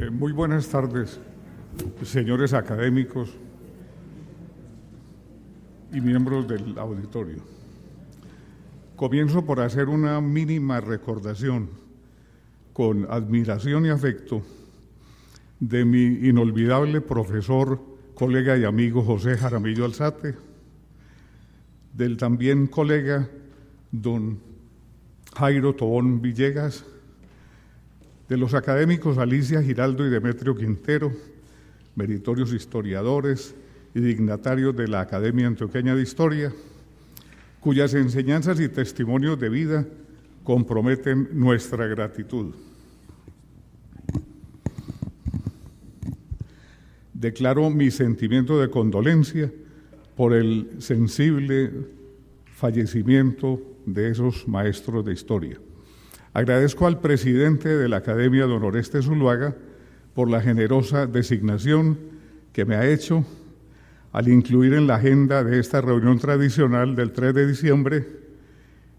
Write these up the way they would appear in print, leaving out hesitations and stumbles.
Muy buenas tardes, señores académicos y miembros del auditorio. Comienzo por hacer una mínima recordación con admiración y afecto de mi inolvidable profesor, colega y amigo José Jaramillo Alzate, del también colega don Jairo Tobón Villegas, de los académicos Alicia Giraldo y Demetrio Quintero, meritorios historiadores y dignatarios de la Academia Antioqueña de Historia, cuyas enseñanzas y testimonios de vida comprometen nuestra gratitud. Declaro mi sentimiento de condolencia por el sensible fallecimiento de esos maestros de historia. Agradezco al presidente de la Academia, don Oreste Zuluaga, por la generosa designación que me ha hecho al incluir en la agenda de esta reunión tradicional del 3 de diciembre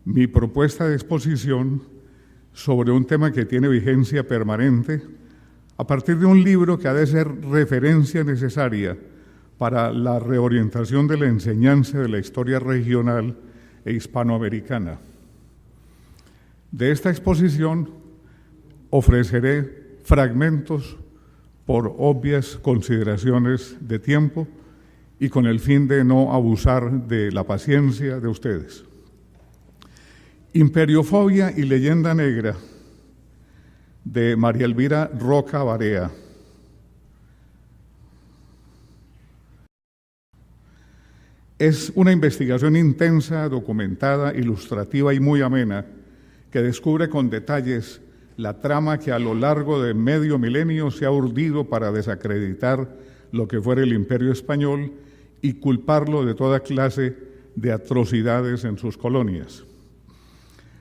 mi propuesta de exposición sobre un tema que tiene vigencia permanente a partir de un libro que ha de ser referencia necesaria para la reorientación de la enseñanza de la historia regional e hispanoamericana. De esta exposición ofreceré fragmentos por obvias consideraciones de tiempo y con el fin de no abusar de la paciencia de ustedes. Imperiofobia y leyenda negra, de María Elvira Roca Barea. Es una investigación intensa, documentada, ilustrativa y muy amena, que descubre con detalles la trama que a lo largo de medio milenio se ha urdido para desacreditar lo que fuera el Imperio Español y culparlo de toda clase de atrocidades en sus colonias.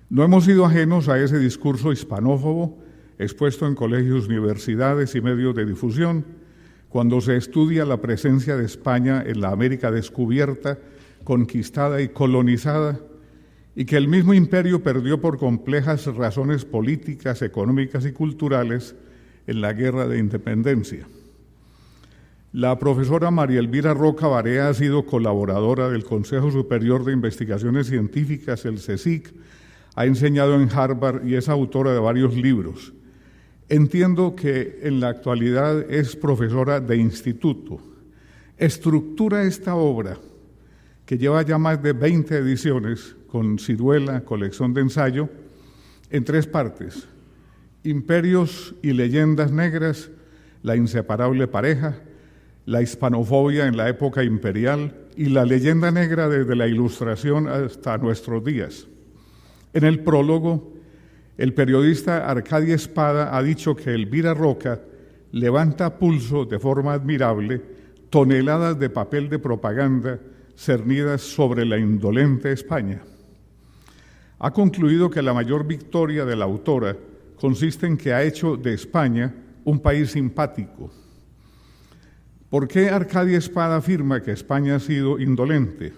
No hemos sido ajenos a ese discurso hispanófobo expuesto en colegios, universidades y medios de difusión cuando se estudia la presencia de España en la América descubierta, conquistada y colonizada, y que el mismo imperio perdió por complejas razones políticas, económicas y culturales en la Guerra de Independencia. La profesora María Elvira Roca Barea ha sido colaboradora del Consejo Superior de Investigaciones Científicas, el CSIC, ha enseñado en Harvard y es autora de varios libros. Entiendo que en la actualidad es profesora de instituto. Estructura esta obra, que lleva ya más de 20 ediciones, con ciruela, colección de ensayo, en 3 partes: Imperios y leyendas negras, la inseparable pareja, la hispanofobia en la época imperial y la leyenda negra desde la Ilustración hasta nuestros días. En el prólogo, el periodista Arcadia Espada ha dicho que Elvira Roca levanta a pulso de forma admirable toneladas de papel de propaganda cernidas sobre la indolente España. Ha concluido que la mayor victoria de la autora consiste en que ha hecho de España un país simpático. ¿Por qué Arcadia Espada afirma que España ha sido indolente?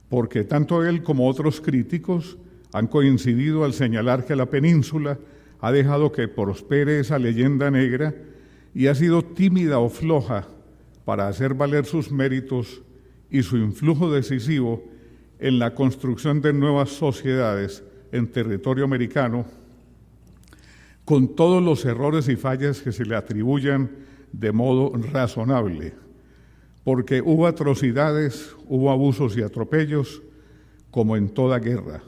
Porque tanto él como otros críticos han coincidido al señalar que la península ha dejado que prospere esa leyenda negra y ha sido tímida o floja para hacer valer sus méritos y su influjo decisivo en la construcción de nuevas sociedades en territorio americano, con todos los errores y fallas que se le atribuyan de modo razonable, porque hubo atrocidades, hubo abusos y atropellos, como en toda guerra,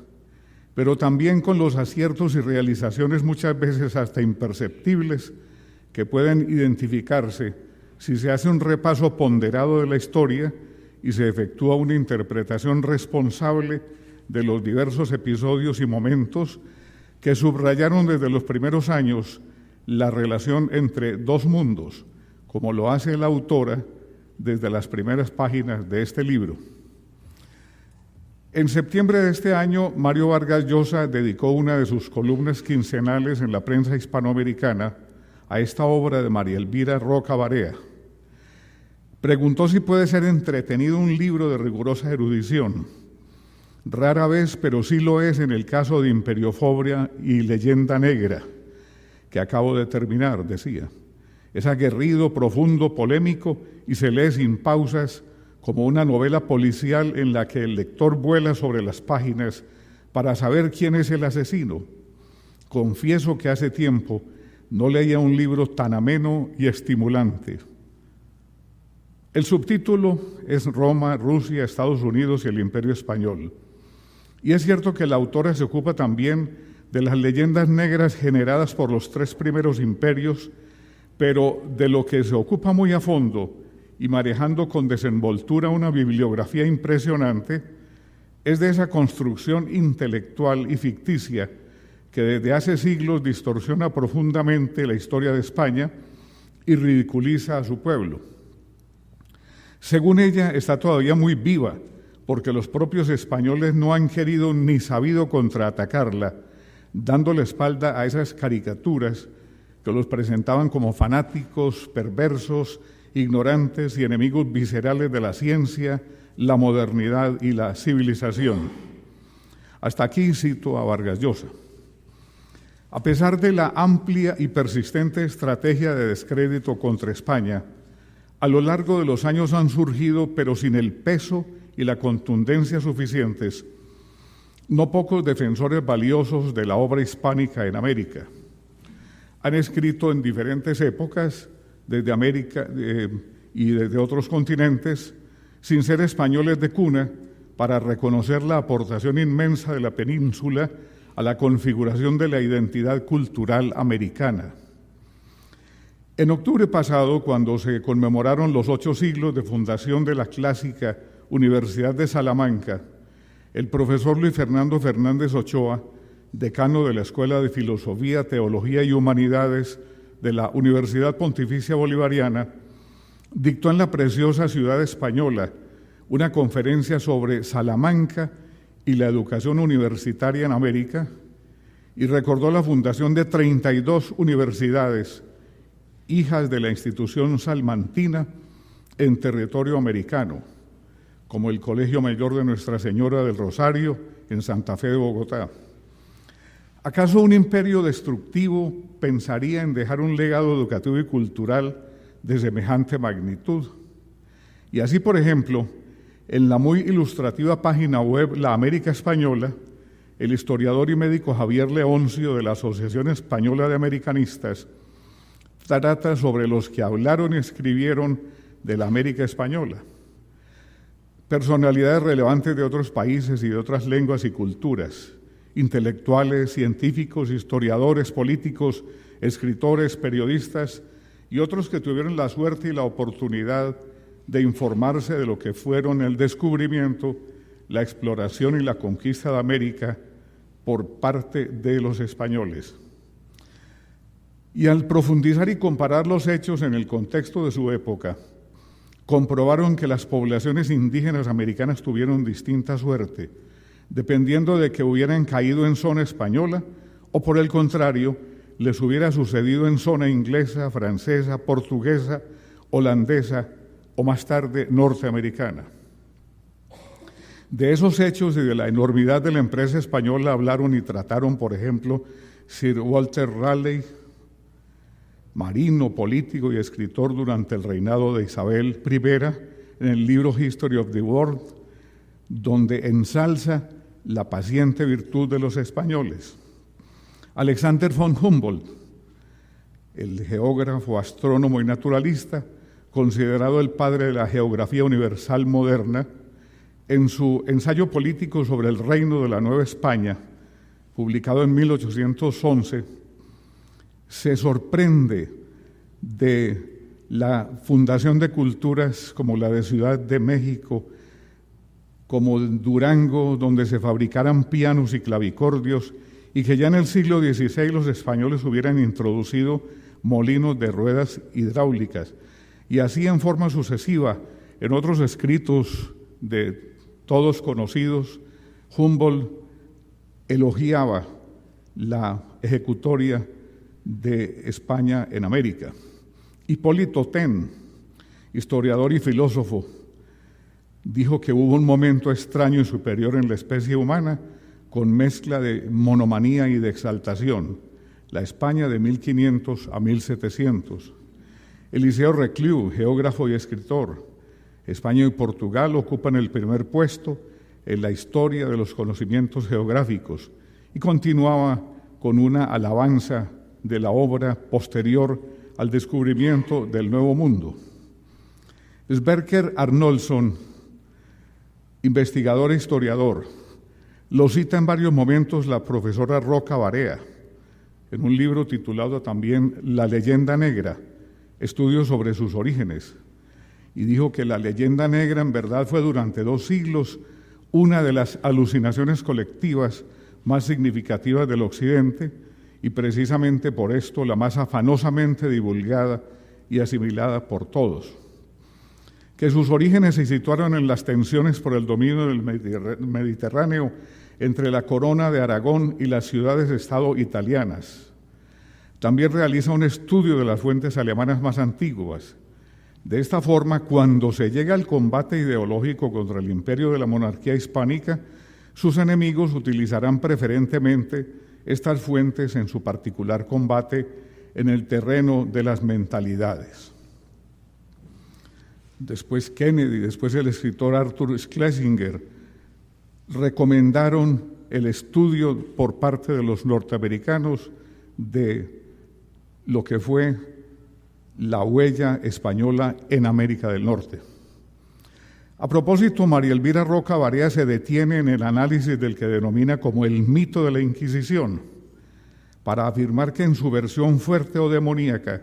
pero también con los aciertos y realizaciones muchas veces hasta imperceptibles que pueden identificarse si se hace un repaso ponderado de la historia y se efectúa una interpretación responsable de los diversos episodios y momentos que subrayaron desde los primeros años la relación entre dos mundos, como lo hace la autora desde las primeras páginas de este libro. En septiembre de este año, Mario Vargas Llosa dedicó una de sus columnas quincenales en la prensa hispanoamericana a esta obra de María Elvira Roca Barea. Preguntó si puede ser entretenido un libro de rigurosa erudición. Rara vez, pero sí lo es en el caso de Imperiofobia y leyenda negra, que acabo de terminar, decía. Es aguerrido, profundo, polémico y se lee sin pausas como una novela policial en la que el lector vuela sobre las páginas para saber quién es el asesino. Confieso que hace tiempo no leía un libro tan ameno y estimulante. El subtítulo es Roma, Rusia, Estados Unidos y el Imperio Español. Y es cierto que la autora se ocupa también de las leyendas negras generadas por los tres primeros imperios, pero de lo que se ocupa muy a fondo y manejando con desenvoltura una bibliografía impresionante es de esa construcción intelectual y ficticia que desde hace siglos distorsiona profundamente la historia de España y ridiculiza a su pueblo. Según ella, está todavía muy viva, porque los propios españoles no han querido ni sabido contraatacarla, dándole espalda a esas caricaturas que los presentaban como fanáticos, perversos, ignorantes y enemigos viscerales de la ciencia, la modernidad y la civilización. Hasta aquí cito a Vargas Llosa. A pesar de la amplia y persistente estrategia de descrédito contra España, a lo largo de los años han surgido, pero sin el peso y la contundencia suficientes, no pocos defensores valiosos de la obra hispánica en América. Han escrito en diferentes épocas, desde América y desde otros continentes, sin ser españoles de cuna, para reconocer la aportación inmensa de la península a la configuración de la identidad cultural americana. En octubre pasado, cuando se conmemoraron los 8 siglos de fundación de la clásica Universidad de Salamanca, el profesor Luis Fernando Fernández Ochoa, decano de la Escuela de Filosofía, Teología y Humanidades de la Universidad Pontificia Bolivariana, dictó en la preciosa ciudad española una conferencia sobre Salamanca y la educación universitaria en América y recordó la fundación de 32 universidades, hijas de la institución salmantina en territorio americano, como el Colegio Mayor de Nuestra Señora del Rosario en Santa Fe de Bogotá. ¿Acaso un imperio destructivo pensaría en dejar un legado educativo y cultural de semejante magnitud? Y así, por ejemplo, en la muy ilustrativa página web La América Española, el historiador y médico Javier Leoncio de la Asociación Española de Americanistas trata sobre los que hablaron y escribieron de la América Española. Personalidades relevantes de otros países y de otras lenguas y culturas, intelectuales, científicos, historiadores, políticos, escritores, periodistas y otros que tuvieron la suerte y la oportunidad de informarse de lo que fueron el descubrimiento, la exploración y la conquista de América por parte de los españoles. Y al profundizar y comparar los hechos en el contexto de su época, comprobaron que las poblaciones indígenas americanas tuvieron distinta suerte, dependiendo de que hubieran caído en zona española o, por el contrario, les hubiera sucedido en zona inglesa, francesa, portuguesa, holandesa o más tarde norteamericana. De esos hechos y de la enormidad de la empresa española hablaron y trataron, por ejemplo, Sir Walter Raleigh, marino, político y escritor durante el reinado de Isabel I, en el libro History of the World, donde ensalza la paciente virtud de los españoles. Alexander von Humboldt, el geógrafo, astrónomo y naturalista, considerado el padre de la geografía universal moderna, en su ensayo político sobre el reino de la Nueva España, publicado en 1811, se sorprende de la fundación de culturas como la de Ciudad de México, como Durango, donde se fabricaran pianos y clavicordios, y que ya en el siglo XVI los españoles hubieran introducido molinos de ruedas hidráulicas. Y así en forma sucesiva, en otros escritos de todos conocidos, Humboldt elogiaba la ejecutoria de España en América. Hipólito Ten, historiador y filósofo, dijo que hubo un momento extraño y superior en la especie humana con mezcla de monomanía y de exaltación, la España de 1500 a 1700. Eliseo Reclus, geógrafo y escritor. España y Portugal ocupan el primer puesto en la historia de los conocimientos geográficos, y continuaba con una alabanza de la obra posterior al descubrimiento del Nuevo Mundo. Sverker Arnoldsson, investigador e historiador, lo cita en varios momentos la profesora Roca Barea, en un libro titulado también La leyenda negra, estudios sobre sus orígenes, y dijo que la leyenda negra en verdad fue durante 2 siglos una de las alucinaciones colectivas más significativas del Occidente, y precisamente por esto la más afanosamente divulgada y asimilada por todos. Que sus orígenes se situaron en las tensiones por el dominio del Mediterráneo entre la Corona de Aragón y las ciudades-estado italianas. También realiza un estudio de las fuentes alemanas más antiguas. De esta forma, cuando se llega al combate ideológico contra el imperio de la monarquía hispánica, sus enemigos utilizarán preferentemente estas fuentes en su particular combate en el terreno de las mentalidades. Después Kennedy, después el escritor Arthur Schlesinger recomendaron el estudio por parte de los norteamericanos de lo que fue la huella española en América del Norte. A propósito, María Elvira Roca Barea se detiene en el análisis del que denomina como el mito de la Inquisición, para afirmar que en su versión fuerte o demoníaca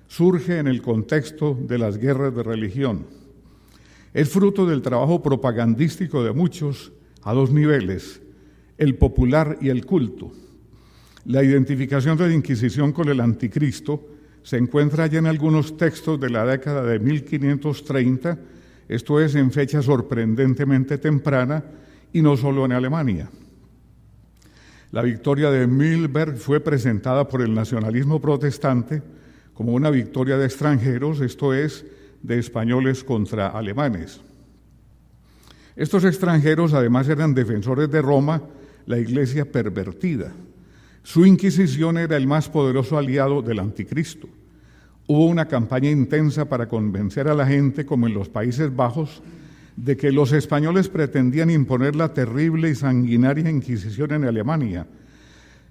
surge en el contexto de las guerras de religión. Es fruto del trabajo propagandístico de muchos a 2 niveles, el popular y el culto. La identificación de la Inquisición con el Anticristo se encuentra ya en algunos textos de la década de 1530, esto es, en fecha sorprendentemente temprana, y no solo en Alemania. La victoria de Mühlberg fue presentada por el nacionalismo protestante como una victoria de extranjeros, esto es, de españoles contra alemanes. Estos extranjeros además eran defensores de Roma, la iglesia pervertida. Su Inquisición era el más poderoso aliado del Anticristo. Hubo una campaña intensa para convencer a la gente, como en los Países Bajos, de que los españoles pretendían imponer la terrible y sanguinaria Inquisición en Alemania.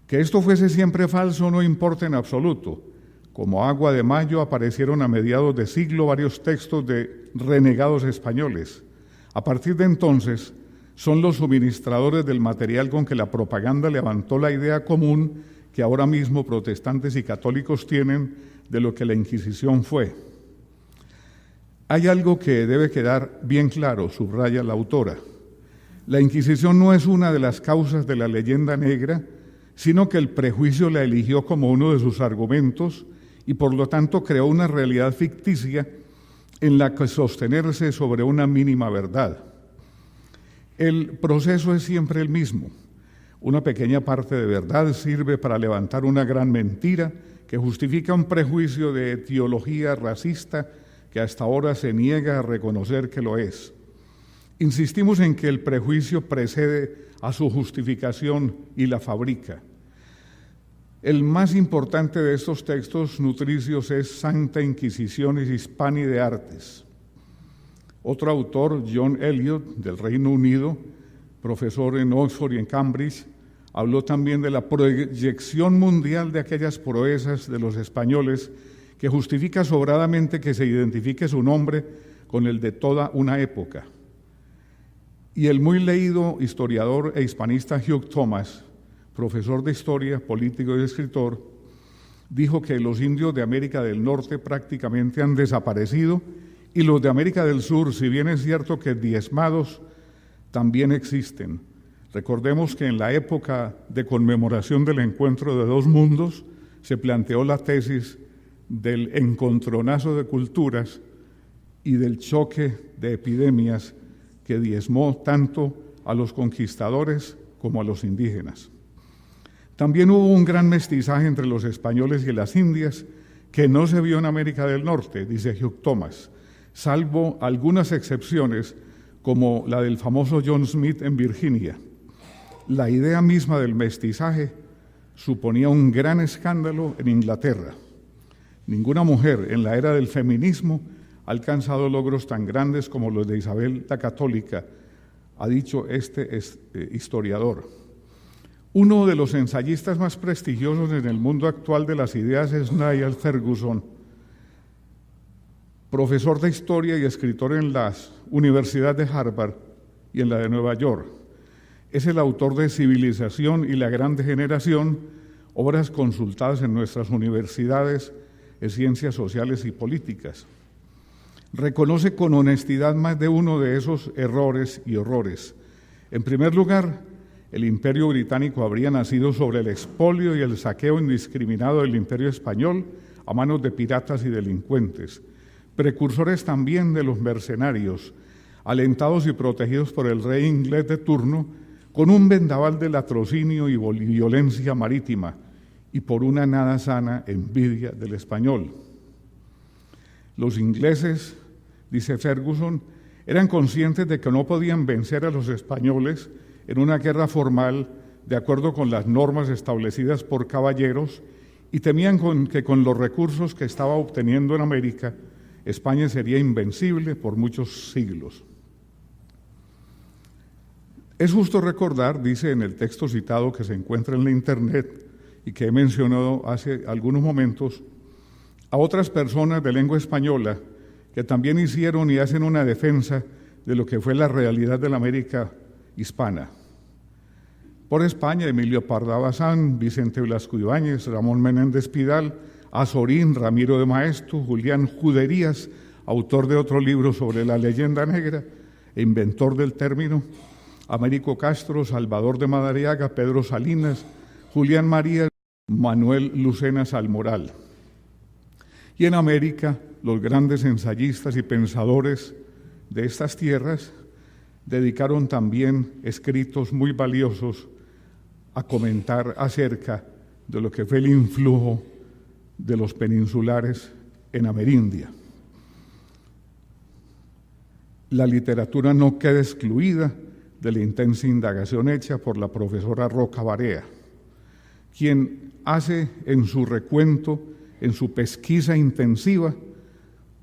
Que esto fuese siempre falso no importa en absoluto. Como agua de mayo aparecieron a mediados de siglo varios textos de renegados españoles. A partir de entonces, son los suministradores del material con que la propaganda levantó la idea común que ahora mismo protestantes y católicos tienen de lo que la Inquisición fue. Hay algo que debe quedar bien claro, subraya la autora. La Inquisición no es una de las causas de la leyenda negra, sino que el prejuicio la eligió como uno de sus argumentos y por lo tanto creó una realidad ficticia en la que sostenerse sobre una mínima verdad. El proceso es siempre el mismo. Una pequeña parte de verdad sirve para levantar una gran mentira que justifica un prejuicio de etiología racista que hasta ahora se niega a reconocer que lo es. Insistimos en que el prejuicio precede a su justificación y la fabrica. El más importante de estos textos nutricios es Sancta Inquisitionis Hispani de Artes. Otro autor, John Eliot, del Reino Unido, profesor en Oxford y en Cambridge, habló también de la proyección mundial de aquellas proezas de los españoles que justifica sobradamente que se identifique su nombre con el de toda una época. Y el muy leído historiador e hispanista Hugh Thomas, profesor de historia, político y escritor, dijo que los indios de América del Norte prácticamente han desaparecido y los de América del Sur, si bien es cierto que diezmados, también existen. Recordemos que en la época de conmemoración del encuentro de 2 mundos se planteó la tesis del encontronazo de culturas y del choque de epidemias que diezmó tanto a los conquistadores como a los indígenas. También hubo un gran mestizaje entre los españoles y las indias que no se vio en América del Norte, dice Hugh Thomas, salvo algunas excepciones como la del famoso John Smith en Virginia. La idea misma del mestizaje suponía un gran escándalo en Inglaterra. Ninguna mujer en la era del feminismo ha alcanzado logros tan grandes como los de Isabel la Católica, ha dicho este historiador. Uno de los ensayistas más prestigiosos en el mundo actual de las ideas es Niall Ferguson, profesor de historia y escritor en las universidades de Harvard y en la de Nueva York. Es el autor de Civilización y la Gran Degeneración, obras consultadas en nuestras universidades en ciencias sociales y políticas. Reconoce con honestidad más de uno de esos errores y horrores. En primer lugar, el Imperio Británico habría nacido sobre el expolio y el saqueo indiscriminado del Imperio Español a manos de piratas y delincuentes, precursores también de los mercenarios, alentados y protegidos por el rey inglés de turno, con un vendaval de latrocinio y violencia marítima, y por una nada sana envidia del español. Los ingleses, dice Ferguson, eran conscientes de que no podían vencer a los españoles en una guerra formal de acuerdo con las normas establecidas por caballeros y temían que con los recursos que estaba obteniendo en América, España sería invencible por muchos siglos. Es justo recordar, dice en el texto citado que se encuentra en la Internet y que he mencionado hace algunos momentos, a otras personas de lengua española que también hicieron y hacen una defensa de lo que fue la realidad de la América hispana. Por España, Emilio Parda Bazán, Vicente Blasco Ibáñez, Ramón Menéndez Pidal, Azorín, Ramiro de Maeztu, Julián Juderías, autor de otro libro sobre la leyenda negra e inventor del término, Américo Castro, Salvador de Madariaga, Pedro Salinas, Julián María, Manuel Lucena Salmoral. Y en América, los grandes ensayistas y pensadores de estas tierras dedicaron también escritos muy valiosos a comentar acerca de lo que fue el influjo de los peninsulares en Amerindia. La literatura no queda excluida de la intensa indagación hecha por la profesora Roca Barea, quien hace en su recuento, en su pesquisa intensiva,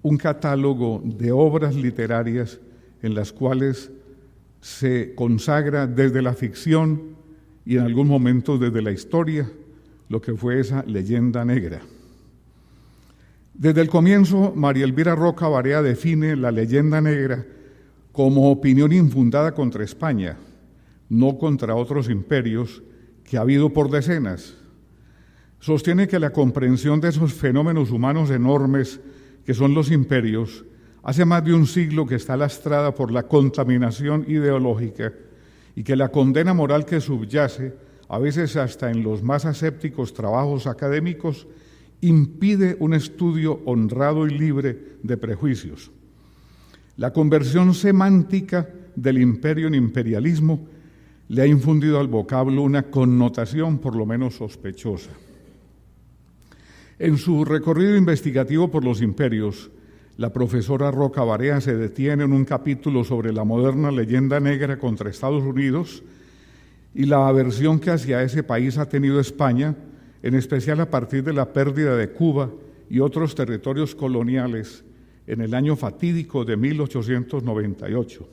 un catálogo de obras literarias en las cuales se consagra desde la ficción y en algún momento desde la historia lo que fue esa leyenda negra. Desde el comienzo, María Elvira Roca Barea define la leyenda negra como opinión infundada contra España, no contra otros imperios que ha habido por decenas. Sostiene que la comprensión de esos fenómenos humanos enormes que son los imperios hace más de un siglo que está lastrada por la contaminación ideológica y que la condena moral que subyace, a veces hasta en los más asépticos trabajos académicos, impide un estudio honrado y libre de prejuicios. La conversión semántica del imperio en imperialismo le ha infundido al vocablo una connotación por lo menos sospechosa. En su recorrido investigativo por los imperios, la profesora Roca Barea se detiene en un capítulo sobre la moderna leyenda negra contra Estados Unidos y la aversión que hacia ese país ha tenido España, en especial a partir de la pérdida de Cuba y otros territorios coloniales en el año fatídico de 1898.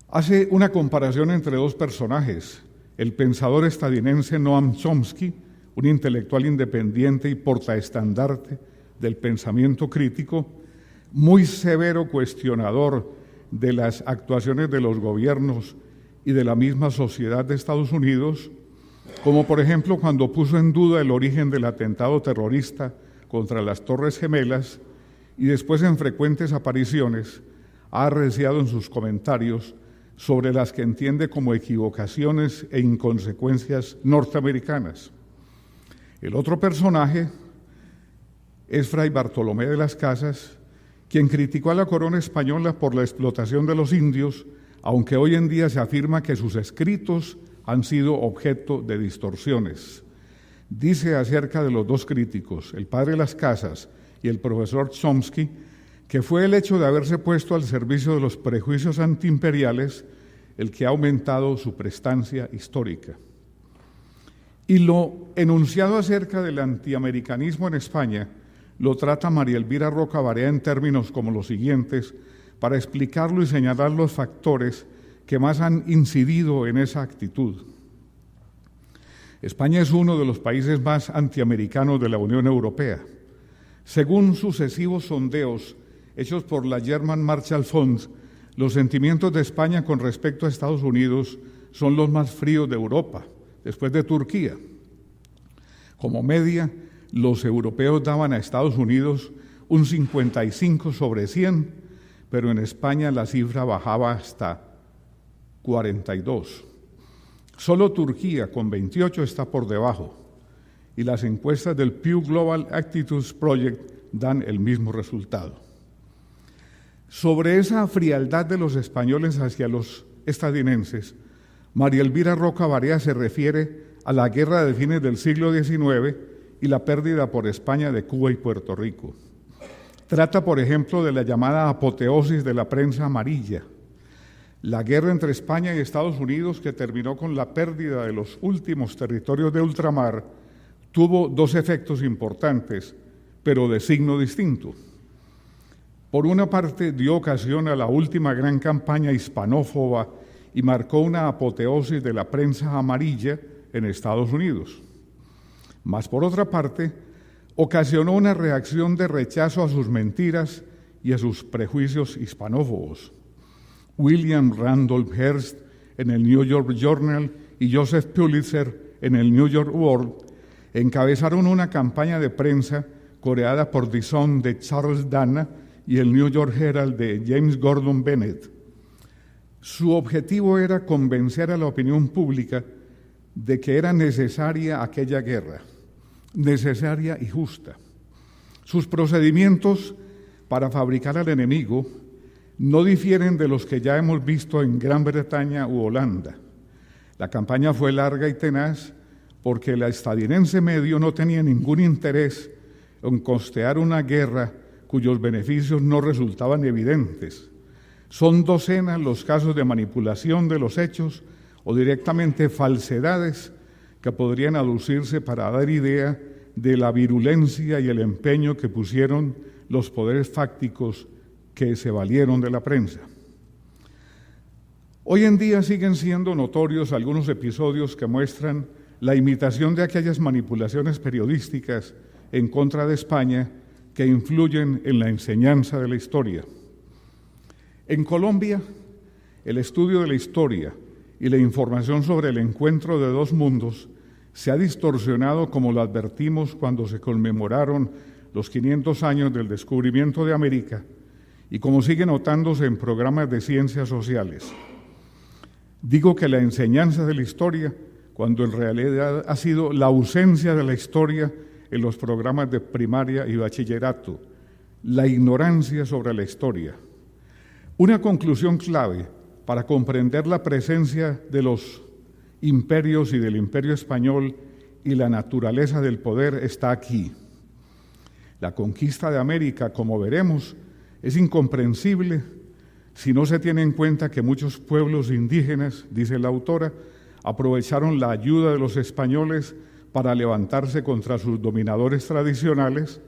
Hace una comparación entre dos personajes, el pensador estadounidense Noam Chomsky, un intelectual independiente y portaestandarte del pensamiento crítico, muy severo cuestionador de las actuaciones de los gobiernos y de la misma sociedad de Estados Unidos, como por ejemplo cuando puso en duda el origen del atentado terrorista contra las Torres Gemelas y después en frecuentes apariciones ha arreciado en sus comentarios sobre las que entiende como equivocaciones e inconsecuencias norteamericanas. El otro personaje es Fray Bartolomé de las Casas, quien criticó a la corona española por la explotación de los indios, aunque hoy en día se afirma que sus escritos han sido objeto de distorsiones. Dice acerca de los dos críticos, el padre Las Casas y el profesor Chomsky, que fue el hecho de haberse puesto al servicio de los prejuicios antiimperiales el que ha aumentado su prestancia histórica. Y lo enunciado acerca del antiamericanismo en España lo trata María Elvira Roca Barea en términos como los siguientes, para explicarlo y señalar los factores que más han incidido en esa actitud. España es uno de los países más antiamericanos de la Unión Europea. Según sucesivos sondeos hechos por la German Marshall Fund, los sentimientos de España con respecto a Estados Unidos son los más fríos de Europa, después de Turquía. Como media, los europeos daban a Estados Unidos un 55 sobre 100, pero en España la cifra bajaba hasta 42. Solo Turquía, con 28, está por debajo, y las encuestas del Pew Global Attitudes Project dan el mismo resultado. Sobre esa frialdad de los españoles hacia los estadounidenses, María Elvira Roca Barea se refiere a la guerra de fines del siglo XIX y la pérdida por España de Cuba y Puerto Rico. Trata, por ejemplo, de la llamada apoteosis de la prensa amarilla, la guerra entre España y Estados Unidos, que terminó con la pérdida de los últimos territorios de ultramar, tuvo dos efectos importantes, pero de signo distinto. Por una parte, dio ocasión a la última gran campaña hispanófoba y marcó una apoteosis de la prensa amarilla en Estados Unidos. Mas, por otra parte, ocasionó una reacción de rechazo a sus mentiras y a sus prejuicios hispanófobos. William Randolph Hearst en el New York Journal y Joseph Pulitzer en el New York World encabezaron una campaña de prensa coreada por The Sun de Charles Dana y el New York Herald de James Gordon Bennett. Su objetivo era convencer a la opinión pública de que era necesaria aquella guerra, necesaria y justa. Sus procedimientos para fabricar al enemigo no difieren de los que ya hemos visto en Gran Bretaña u Holanda. La campaña fue larga y tenaz porque el estadounidense medio no tenía ningún interés en costear una guerra cuyos beneficios no resultaban evidentes. Son docenas los casos de manipulación de los hechos o directamente falsedades que podrían aducirse para dar idea de la virulencia y el empeño que pusieron los poderes fácticos que se valieron de la prensa. Hoy en día siguen siendo notorios algunos episodios que muestran la imitación de aquellas manipulaciones periodísticas en contra de España que influyen en la enseñanza de la historia. En Colombia, el estudio de la historia y la información sobre el encuentro de dos mundos se ha distorsionado, como lo advertimos cuando se conmemoraron los 500 años del descubrimiento de América y como sigue notándose en programas de ciencias sociales. Digo que la enseñanza de la historia, cuando en realidad ha sido la ausencia de la historia en los programas de primaria y bachillerato, la ignorancia sobre la historia. Una conclusión clave para comprender la presencia de los imperios y del imperio español y la naturaleza del poder está aquí. La conquista de América, como veremos, es incomprensible si no se tiene en cuenta que muchos pueblos indígenas, dice la autora, aprovecharon la ayuda de los españoles para levantarse contra sus dominadores tradicionales,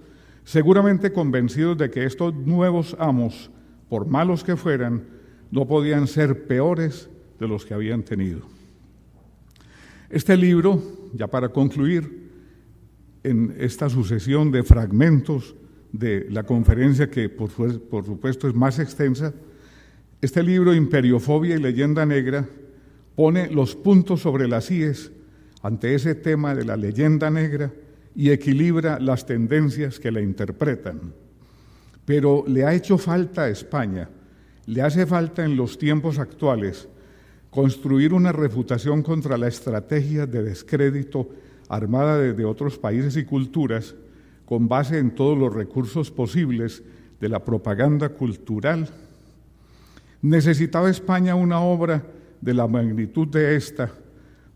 seguramente convencidos de que estos nuevos amos, por malos que fueran, no podían ser peores de los que habían tenido. Este libro, ya para concluir, en esta sucesión de fragmentos de la conferencia que por supuesto es más extensa, este libro, Imperiofobia y Leyenda Negra, pone los puntos sobre las íes ante ese tema de la leyenda negra y equilibra las tendencias que la interpretan. Pero le ha hecho falta a España, le hace falta en los tiempos actuales construir una refutación contra la estrategia de descrédito armada desde otros países y culturas con base en todos los recursos posibles de la propaganda cultural. Necesitaba España una obra de la magnitud de esta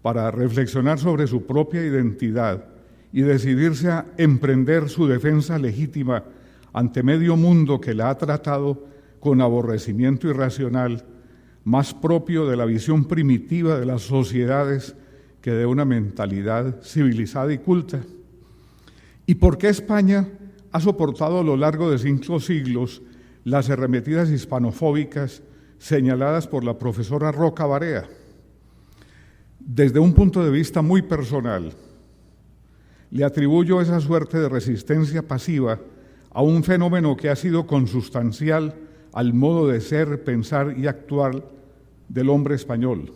para reflexionar sobre su propia identidad y decidirse a emprender su defensa legítima ante medio mundo que la ha tratado con aborrecimiento irracional, más propio de la visión primitiva de las sociedades que de una mentalidad civilizada y culta. ¿Y por qué España ha soportado a lo largo de 5 siglos las arremetidas hispanofóbicas señaladas por la profesora Roca Barea? Desde un punto de vista muy personal, le atribuyo esa suerte de resistencia pasiva a un fenómeno que ha sido consustancial al modo de ser, pensar y actuar del hombre español.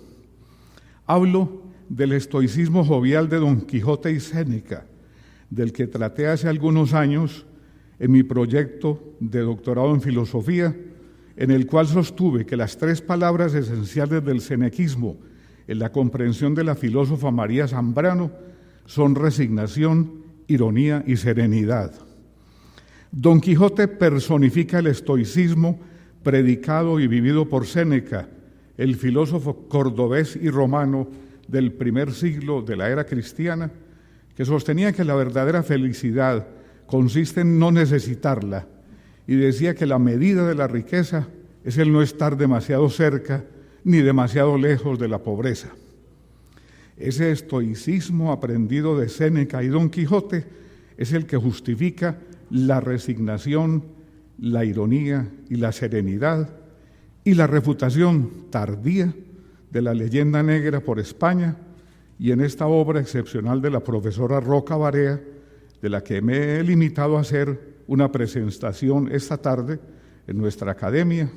Hablo del estoicismo jovial de Don Quijote y Séneca, del que traté hace algunos años en mi proyecto de doctorado en filosofía, en el cual sostuve que las 3 palabras esenciales del senequismo en la comprensión de la filósofa María Zambrano son resignación, ironía y serenidad. Don Quijote personifica el estoicismo predicado y vivido por Séneca, el filósofo cordobés y romano del primer siglo de la era cristiana, que sostenía que la verdadera felicidad consiste en no necesitarla y decía que la medida de la riqueza es el no estar demasiado cerca ni demasiado lejos de la pobreza. Ese estoicismo aprendido de Séneca y Don Quijote es el que justifica la resignación, la ironía y la serenidad y la refutación tardía de la leyenda negra por España y en esta obra excepcional de la profesora Roca Barea, de la que me he limitado a hacer una presentación esta tarde en nuestra academia,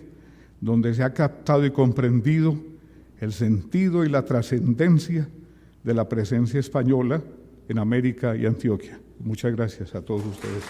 donde se ha captado y comprendido el sentido y la trascendencia de la presencia española en América y Antioquia. Muchas gracias a todos ustedes.